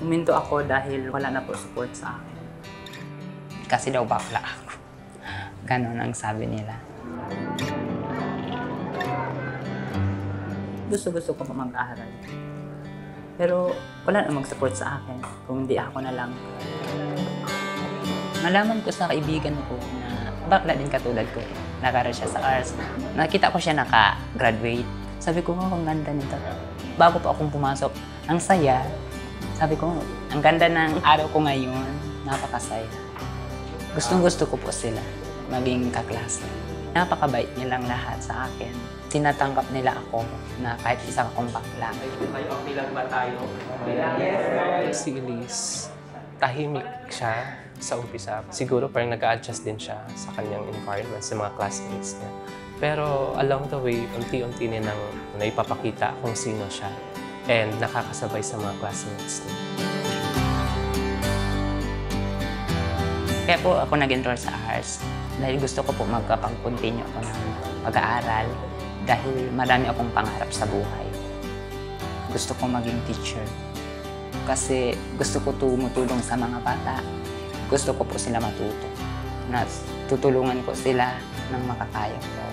Huminto ako dahil wala na po support sa akin. Kasi daw bakla ako. Ganon ang sabi nila. Gusto ko pa mag-aaral. Pero wala na mag-support sa akin kung hindi ako na lang. Nalaman ko sa kaibigan ko na bakla din katulad ko. Nag-aaral siya sa arts. Nakita ko siya naka-graduate. Sabi ko, oh, ang ganda nito. Bago pa akong pumasok, ang saya. Sabi ko, ang ganda ng araw ko ngayon. Napakasaya. Gustong-gusto ko po sila maging kaklase. Napakabait nilang lahat sa akin. Tinatanggap nila ako na kahit isang akong bakla. May okay lang ba tayo? Si Elise, tahimik siya sa umpisa. Siguro parang nag-a-adjust din siya sa kanyang environment, sa mga classmates niya. Pero along the way, unti-unti niya nang naipapakita kung sino siya and nakakasabay sa mga classmates niya. Kaya po ako nag-enroll sa arts dahil gusto ko po magkapag-continue ako ng pag-aaral dahil marami akong pangarap sa buhay. Gusto ko maging teacher kasi gusto ko tumutulong sa mga bata. Gusto ko po sila matuto na tutulungan ko sila ng makakaya ko.